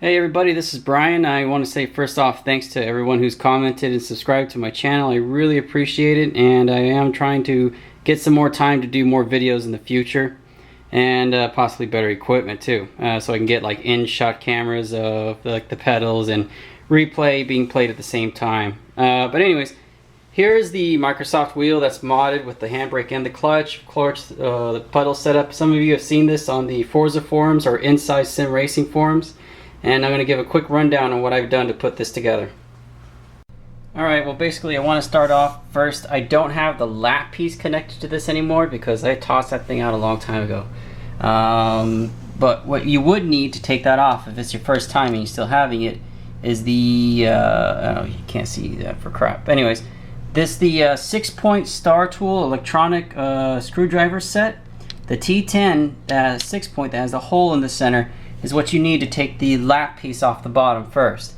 Hey everybody, this is Brian. I want to say first off thanks to everyone who's commented and subscribed to my channel. I really appreciate it, and I am trying to get some more time to do more videos in the future, and possibly better equipment too, so I can get like in-shot cameras of like the pedals and replay being played at the same time. But anyways, here's the Microsoft wheel that's modded with the handbrake and the clutch. Of course, the pedal setup. Some of you have seen this on the Forza forums or Inside Sim Racing forums. And I'm going to give a quick rundown on what I've done to put this together. Alright, well basically I want to start off first. I don't have the lap piece connected to this anymore because I tossed that thing out a long time ago. But what you would need to take that off if it's your first time and you're still having it is the, oh, you can't see that for crap. Anyways, this the 6-point Star Tool electronic screwdriver set. The T10 6-point that has a hole in the center is what you need to take the lap piece off the bottom first.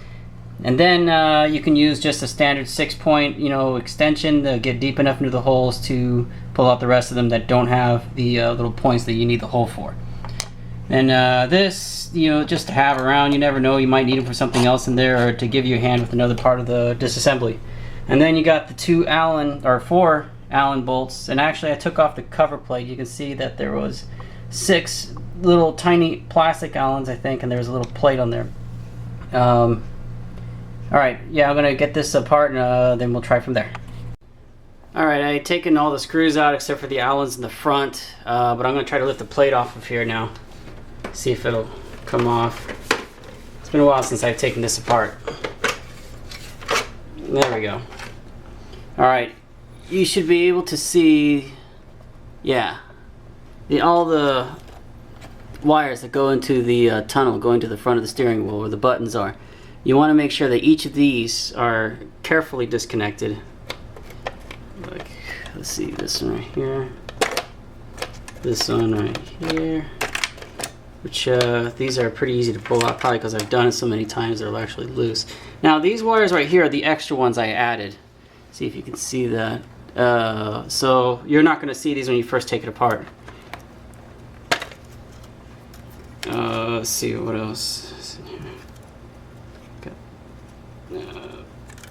And then you can use just a standard 6-point, extension to get deep enough into the holes to pull out the rest of them that don't have the little points that you need the hole for. And this, just to have around, you never know, you might need them for something else in there or to give you a hand with another part of the disassembly. And then you got the 4 Allen bolts, and actually I took off the cover plate. You can see that there was 6 little tiny plastic Allens, I think, and there's a little plate on there. Alright, yeah, I'm gonna get this apart and then we'll try from there. Alright, I've taken all the screws out except for the Allens in the front, but I'm gonna try to lift the plate off of here now. See if it'll come off. It's been a while since I've taken this apart. There we go. Alright, you should be able to see, yeah, all the wires that go into the tunnel going to the front of the steering wheel where the buttons are. You want to make sure that each of these are carefully disconnected. Like, let's see, this one right here, this one right here, which these are pretty easy to pull out, probably because I've done it so many times they're actually loose. Now these wires right here are the extra ones I added. See if you can see that. So you're not going to see these when you first take it apart. Let's see what else.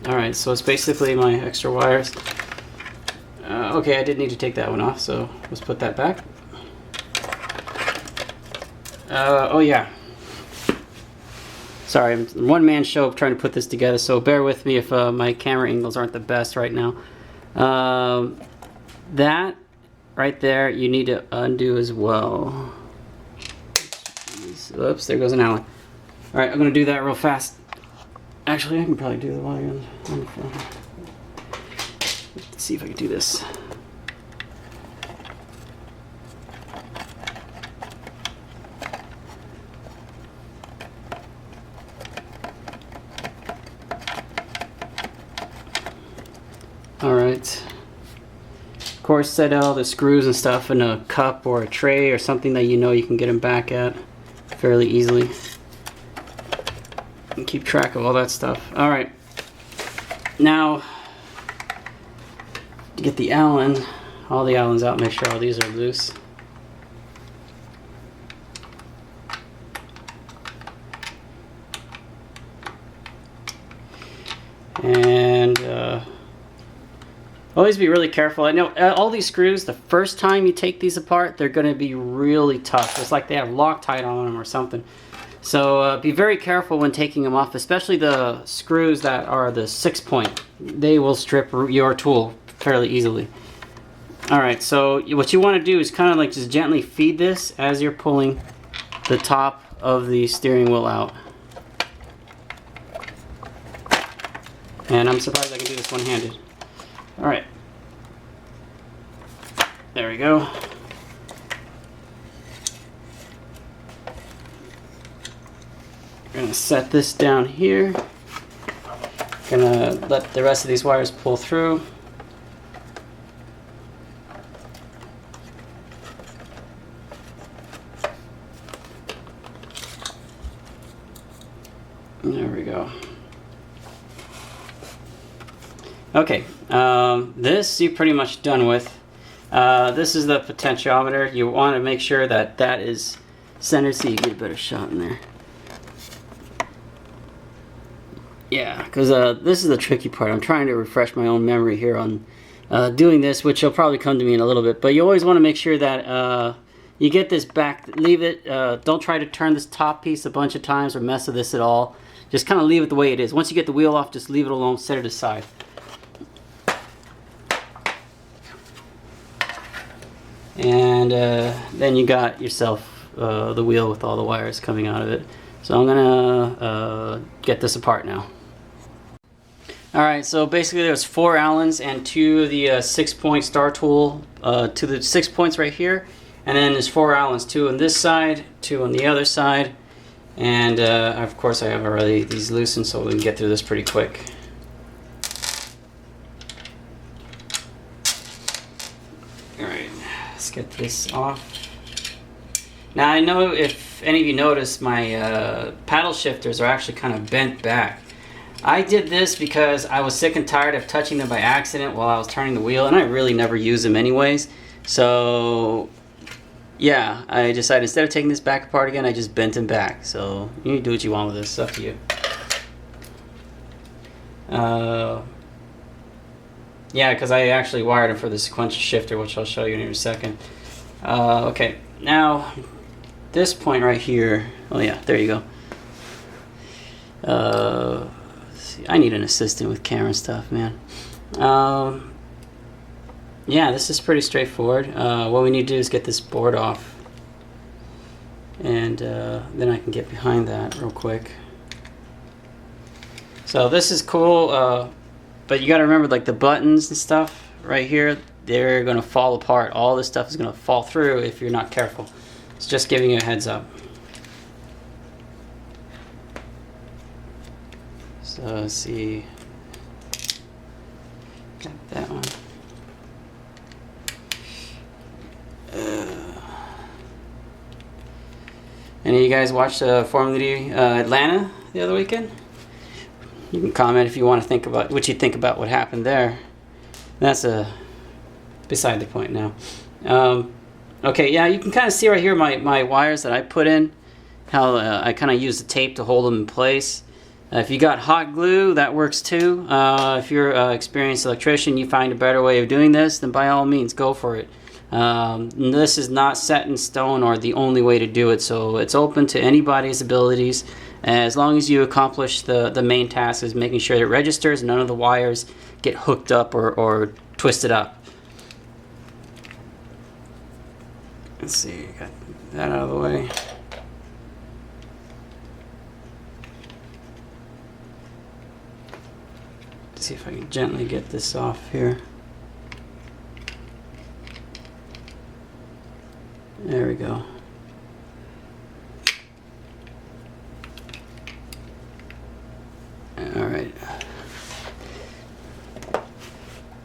Alright, so it's basically my extra wires. Okay, I did need to take that one off, so let's put that back. Oh yeah. Sorry, I'm one-man show trying to put this together, so bear with me if my camera angles aren't the best right now. That right there you need to undo as well. Oops, there goes an Allen. Alright, I'm going to do that real fast. Actually, I can probably do it while you're on the phone. Let's see if I can do this. Alright. Of course, set all the screws and stuff in a cup or a tray or something that you can get them back at fairly easily. And keep track of all that stuff. Alright. Now, to get the Allen, all the Allens out, make sure all these are loose. And always be really careful. I know all these screws, the first time you take these apart, they're going to be really tough. It's like they have Loctite on them or something. So be very careful when taking them off, especially the screws that are the 6-point. They will strip your tool fairly easily. Alright, so what you want to do is kind of like just gently feed this as you're pulling the top of the steering wheel out. And I'm surprised I can do this one-handed. Alright. There we go. We're going to set this down here. Going to let the rest of these wires pull through. There we go. Okay, this you're pretty much done with. This is the potentiometer. You want to make sure that that is centered so you get a better shot in there. Yeah, because this is the tricky part. I'm trying to refresh my own memory here on doing this, which will probably come to me in a little bit. But you always want to make sure that you get this back, leave it, don't try to turn this top piece a bunch of times or mess with this at all. Just kind of leave it the way it is. Once you get the wheel off, just leave it alone, set it aside. And then you got yourself the wheel with all the wires coming out of it. So I'm gonna get this apart now. Alright, so basically there's 4 Allens and 2 of the 6-point star tool to the 6 points right here. And then there's 4 Allens, 2 on this side, 2 on the other side. And of course I have already these loosened so we can get through this pretty quick. Alright, let's get this off. Now I know if any of you notice my paddle shifters are actually kind of bent back. I did this because I was sick and tired of touching them by accident while I was turning the wheel, and I really never use them anyways. So yeah, I decided instead of taking this back apart again, I just bent them back. So you can do what you want with this, it's up to you. Yeah, because I actually wired them for the sequential shifter, which I'll show you in a second. Okay, now this point right here, oh yeah, there you go. See, I need an assistant with camera stuff, man. Yeah, this is pretty straightforward. What we need to do is get this board off, and then I can get behind that real quick. So this is cool, but you gotta remember, like the buttons and stuff right here, they're gonna fall apart. All this stuff is gonna fall through if you're not careful. It's just giving you a heads up. So let's see, got that one. Any of you guys watched Formula D Atlanta the other weekend? You can comment if you want to think about what you think about what happened there. That's beside the point now. Okay, yeah, you can kind of see right here my wires that I put in, how I kind of use the tape to hold them in place. If you got hot glue, that works too. If you're an experienced electrician, you find a better way of doing this, then by all means, go for it. This is not set in stone or the only way to do it, so it's open to anybody's abilities, as long as you accomplish the main task is making sure it registers and none of the wires get hooked up or twisted up. Let's see, got that out of the way. See if I can gently get this off here. There we go. All right.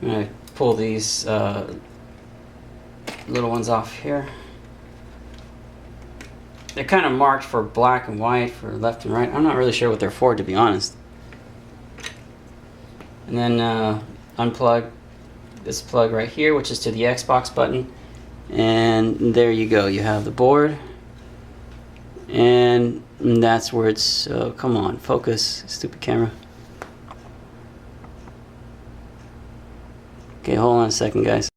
I'm gonna pull these little ones off here. They're kind of marked for black and white, for left and right. I'm not really sure what they're for, to be honest. And then unplug this plug right here, which is to the Xbox button. And there you go. You have the board. And that's where it's... come on, focus, stupid camera. Okay, hold on a second, guys.